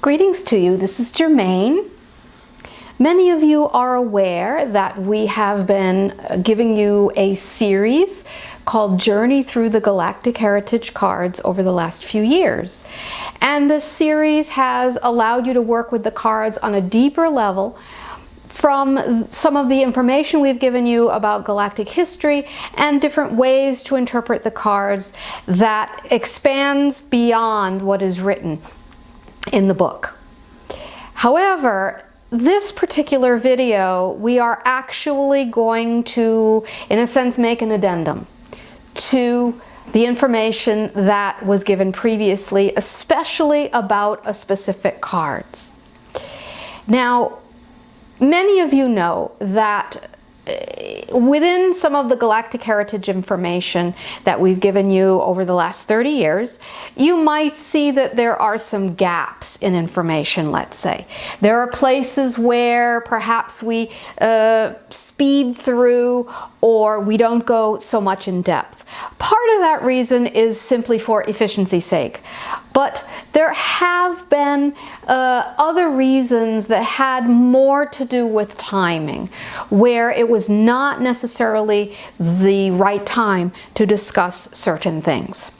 Greetings to you. This is Germane. Many of you are aware that we have been giving you a series called Journey Through the Galactic Heritage Cards over the last few years. And this series has allowed you to work with the cards on a deeper level from some of the information we've given you about galactic history and different ways to interpret the cards that expands beyond what is written in the book. However, this particular video, we are actually going to, in a sense, make an addendum to the information that was given previously, especially about specific cards. Now, many of you know that within some of the galactic heritage information that we've given you over the last 30 years, you might see that there are some gaps in information, let's say. There are places where perhaps we speed through or we don't go so much in depth. Part of that reason is simply for efficiency's sake. But there have been other reasons that had more to do with timing, where it was not necessarily the right time to discuss certain things.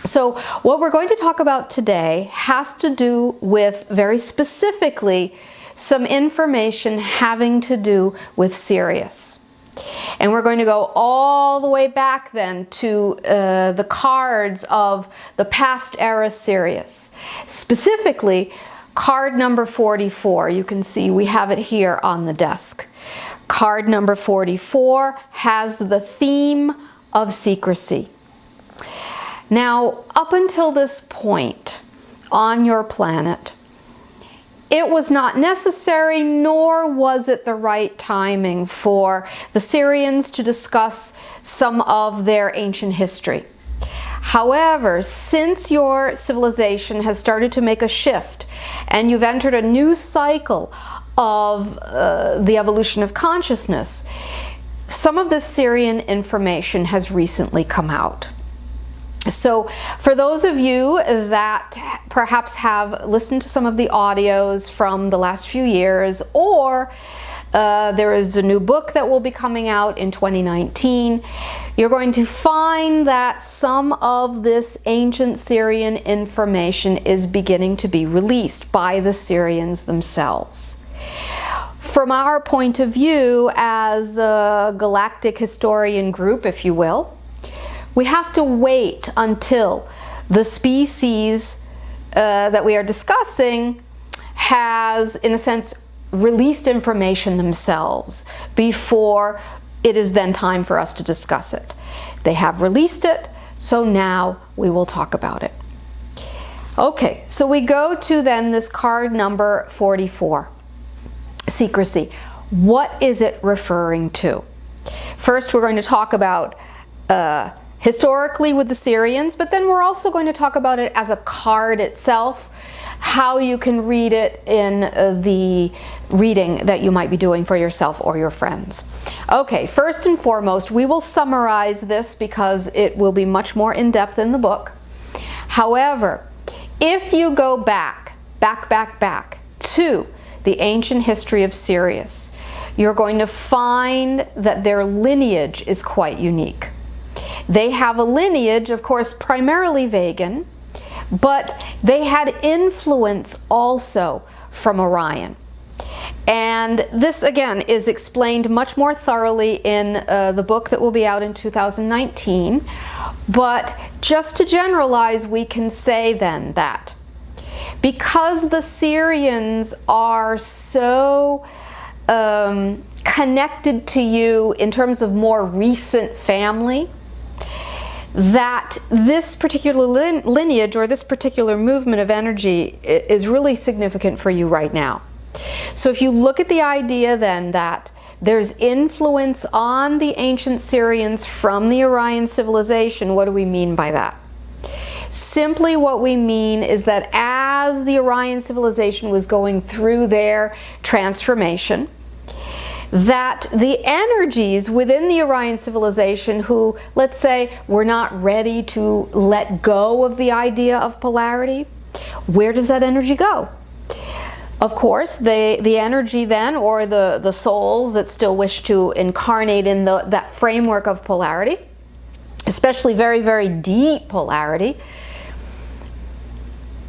So what we're going to talk about today has to do with, very specifically, some information having to do with Sirius. And we're going to go all the way back then to the cards of the past era Sirius. Specifically, card number 44. You can see we have it here on the desk. Card number 44 has the theme of secrecy. Now, up until this point on your planet, it was not necessary, nor was it the right timing for the Syrians to discuss some of their ancient history. However, since your civilization has started to make a shift and you've entered a new cycle of the evolution of consciousness, some of the Syrian information has recently come out. So for those of you that perhaps have listened to some of the audios from the last few years, or there is a new book that will be coming out in 2019, you're going to find that some of this ancient Syrian information is beginning to be released by the Syrians themselves. From our point of view as a galactic historian group, if you will, we have to wait until the species that we are discussing has, in a sense, released information themselves before it is then time for us to discuss it. They have released it, so now we will talk about it. Okay, so we go to then this card number 44, Secrecy. What is it referring to? First, we're going to talk about historically with the Syrians, but then we're also going to talk about it as a card itself, how you can read it in the reading that you might be doing for yourself or your friends. Okay, first and foremost, we will summarize this because it will be much more in-depth in the book. However, if you go back to the ancient history of Sirius, you're going to find that their lineage is quite unique. They have a lineage, of course, primarily Vegan, but they had influence also from Orion. And this, again, is explained much more thoroughly in the book that will be out in 2019. But just to generalize, we can say then that because the Syrians are so connected to you in terms of more recent family, that this particular lineage or this particular movement of energy is really significant for you right now. So if you look at the idea then that there's influence on the ancient Syrians from the Orion civilization, what do we mean by that? Simply what we mean is that as the Orion civilization was going through their transformation, that the energies within the Orion civilization who, let's say, were not ready to let go of the idea of polarity, Where does that energy go? Of course, the energy then, or the souls that still wish to incarnate in that framework of polarity, especially very, very deep polarity,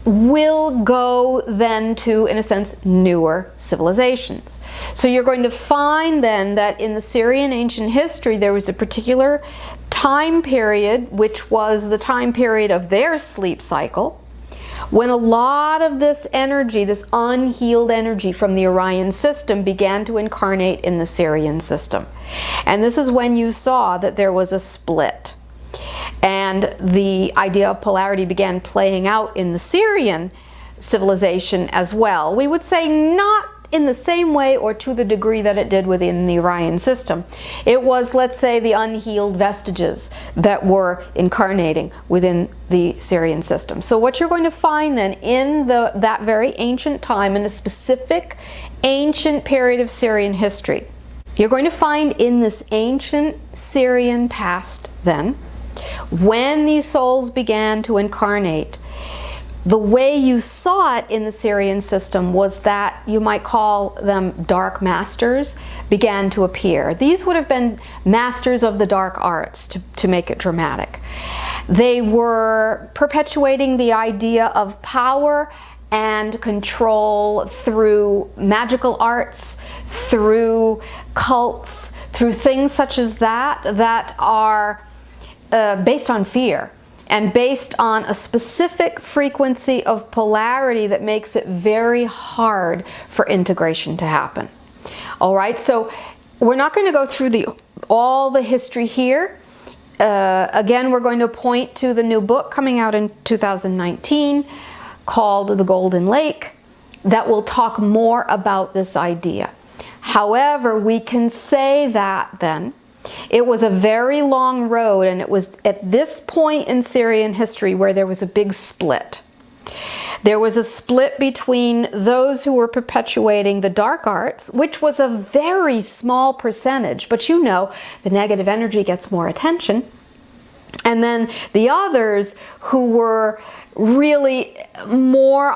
will go then to, in a sense, newer civilizations. So you're going to find then that in the Syrian ancient history, there was a particular time period, which was the time period of their sleep cycle, when a lot of this energy, this unhealed energy from the Orion system, began to incarnate in the Syrian system. And this is when you saw that there was a split. And the idea of polarity began playing out in the Syrian civilization as well. We would say not in the same way or to the degree that it did within the Orion system. It was, let's say, the unhealed vestiges that were incarnating within the Syrian system. So what you're going to find then in that very ancient time, in a specific ancient period of Syrian history, you're going to find in this ancient Syrian past then, when these souls began to incarnate, the way you saw it in the Syrian system was that you might call them dark masters began to appear. These would have been masters of the dark arts, to make it dramatic. They were perpetuating the idea of power and control through magical arts, through cults, through things such as that are based on fear and based on a specific frequency of polarity that makes it very hard for integration to happen. All right, so we're not going to go through all the history here. Again, we're going to point to the new book coming out in 2019 called The Golden Lake that will talk more about this idea. However, we can say that then it was a very long road, and it was at this point in Syrian history where there was a big split. There was a split between those who were perpetuating the dark arts, which was a very small percentage, but you know, the negative energy gets more attention. And then the others who were really more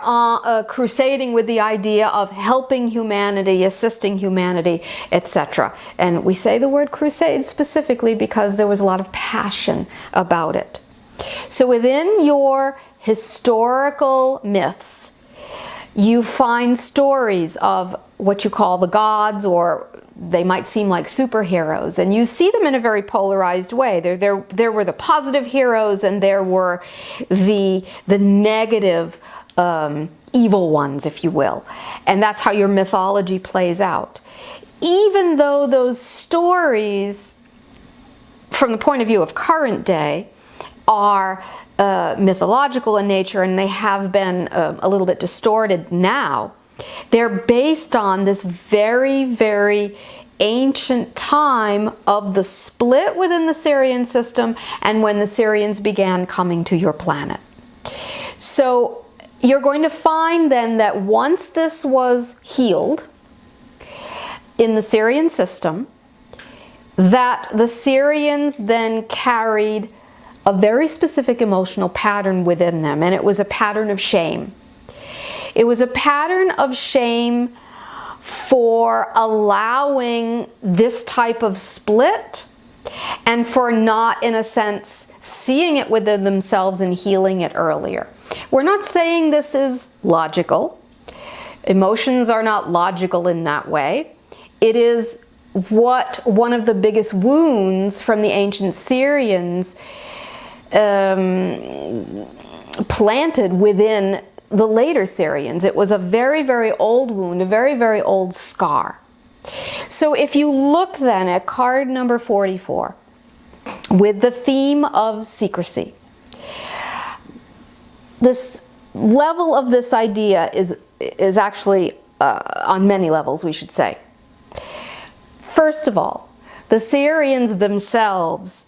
crusading with the idea of helping humanity, assisting humanity, etc. And we say the word crusade specifically because there was a lot of passion about it. So within your historical myths, you find stories of what you call the gods, or they might seem like superheroes, and you see them in a very polarized way. There were the positive heroes, and there were the negative evil ones, if you will. And that's how your mythology plays out. Even though those stories, from the point of view of current day, are mythological in nature, and they have been a little bit distorted now, they're based on this very, very ancient time of the split within the Syrian system and when the Syrians began coming to your planet. So you're going to find then that once this was healed in the Syrian system, that the Syrians then carried a very specific emotional pattern within them, and it was a pattern of shame. It was a pattern of shame for allowing this type of split and for not, in a sense, seeing it within themselves and healing it earlier. We're not saying this is logical. Emotions are not logical in that way. It is what one of the biggest wounds from the ancient Syrians planted within the later Syrians. It was a very, very old wound, a very, very old scar. So if you look then at card number 44 with the theme of secrecy, this level of this idea is actually on many levels, we should say. First of all, the Syrians themselves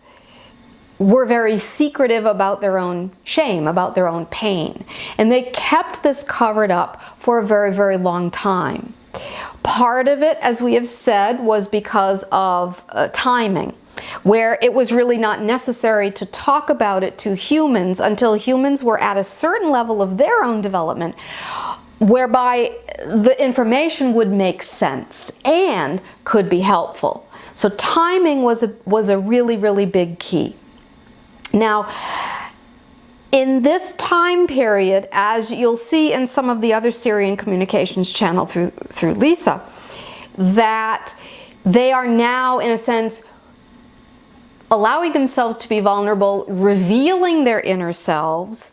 were very secretive about their own shame, about their own pain. And they kept this covered up for a very, very long time. Part of it, as we have said, was because of timing. where it was really not necessary to talk about it to humans until humans were at a certain level of their own development, whereby the information would make sense and could be helpful. So timing was a really, really big key. Now, in this time period, as you'll see in some of the other Syrian communications channel through Lyssa, that they are now, in a sense, allowing themselves to be vulnerable, revealing their inner selves,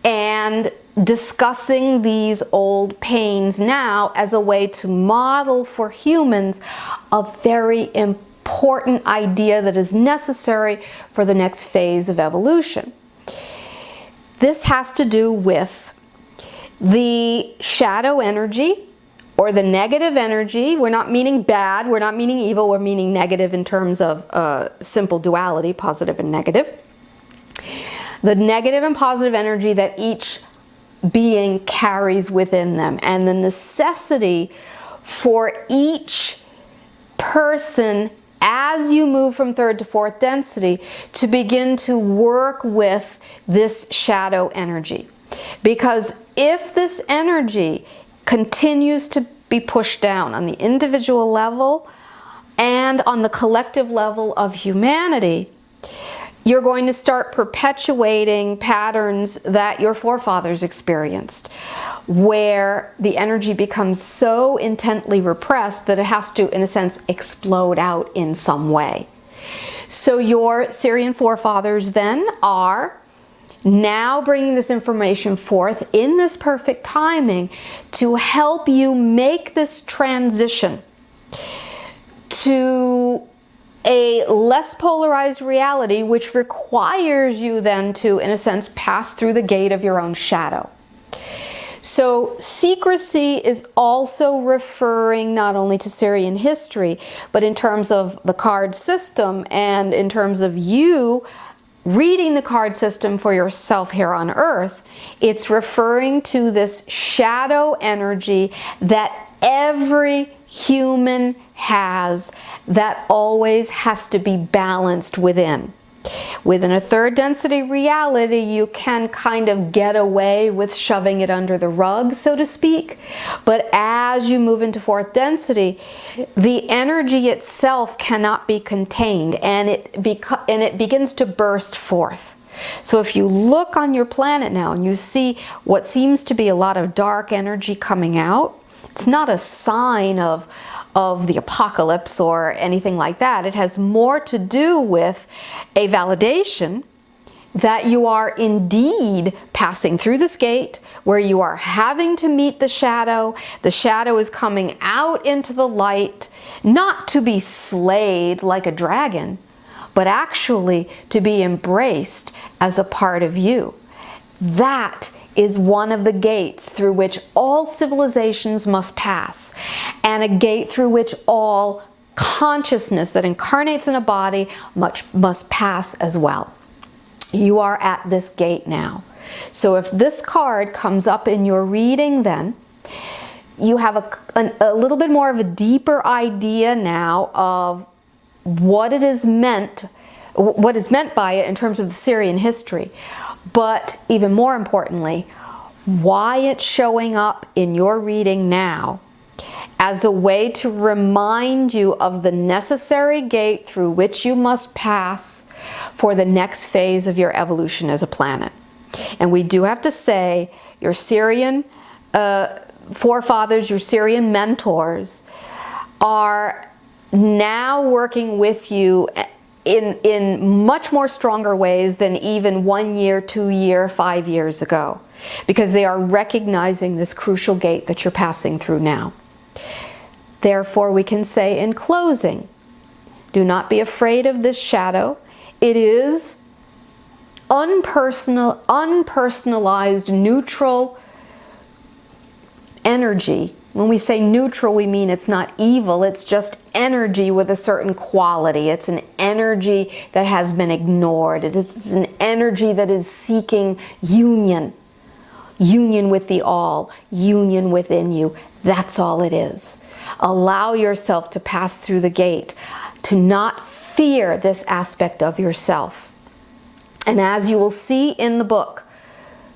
and discussing these old pains now as a way to model for humans a very important idea that is necessary for the next phase of evolution. This has to do with the shadow energy, or the negative energy. We're not meaning bad, we're not meaning evil, we're meaning negative in terms of simple duality, positive and negative. The negative and positive energy that each being carries within them, and the necessity for each person, as you move from third to fourth density, to begin to work with this shadow energy. Because if this energy continues to be pushed down on the individual level and on the collective level of humanity, you're going to start perpetuating patterns that your forefathers experienced, where the energy becomes so intently repressed that it has to, in a sense, explode out in some way. So your Syrian forefathers then are now bringing this information forth in this perfect timing to help you make this transition to a less polarized reality, which requires you then to, in a sense, pass through the gate of your own shadow. So secrecy is also referring not only to Syrian history, but in terms of the card system and in terms of you reading the card system for yourself here on Earth, it's referring to this shadow energy that every human has, that always has to be balanced within. Within a third density reality, you can kind of get away with shoving it under the rug, so to speak. But as you move into fourth density, the energy itself cannot be contained, and it begins to burst forth. So if you look on your planet now and you see what seems to be a lot of dark energy coming out, it's not a sign of the apocalypse or anything like that. It has more to do with a validation that you are indeed passing through this gate where you are having to meet the shadow. The shadow is coming out into the light, not to be slayed like a dragon, but actually to be embraced as a part of you. That is one of the gates through which all civilizations must pass, and a gate through which all consciousness that incarnates in a body must pass as well. You are at this gate now. So if this card comes up in your reading, then you have a little bit more of a deeper idea now of what it is meant, what is meant by it in terms of the Syrian history. But even more importantly, why it's showing up in your reading now as a way to remind you of the necessary gate through which you must pass for the next phase of your evolution as a planet. And we do have to say, your Syrian forefathers, your Syrian mentors, are now working with you in much more stronger ways than even 1 year, 2 year, 5 years ago, because they are recognizing this crucial gate that you're passing through now. Therefore, we can say in closing, do not be afraid of this shadow. It is unpersonalized, neutral energy. When we say neutral, we mean it's not evil, it's just energy with a certain quality. It's an energy that has been ignored. It is an energy that is seeking union. Union with the all, union within you. That's all it is. Allow yourself to pass through the gate, to not fear this aspect of yourself. And as you will see in the book,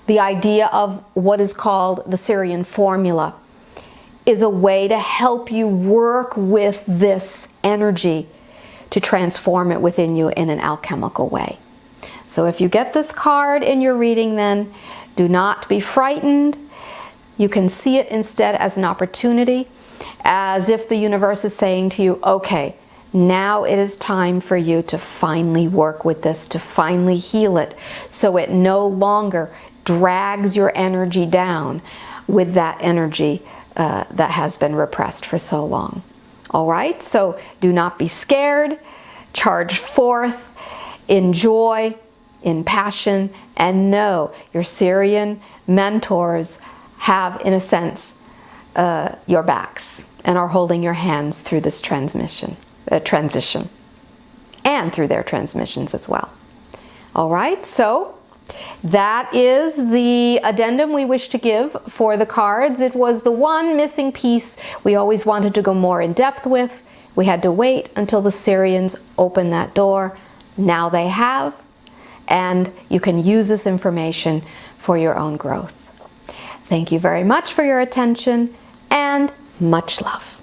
the idea of what is called the Syrian formula is a way to help you work with this energy to transform it within you in an alchemical way. So if you get this card in your reading, then do not be frightened. You can see it instead as an opportunity, as if the universe is saying to you, okay, now it is time for you to finally work with this, to finally heal it, so it no longer drags your energy down with that energy that has been repressed for so long. All right, so do not be scared, charge forth in joy, in passion, and know your Syrian mentors have, in a sense, your backs and are holding your hands through this transition, and through their transmissions as well. All right, so that is the addendum we wish to give for the cards. It was the one missing piece we always wanted to go more in depth with. We had to wait until the Syrians opened that door. Now they have, and you can use this information for your own growth. Thank you very much for your attention, and much love.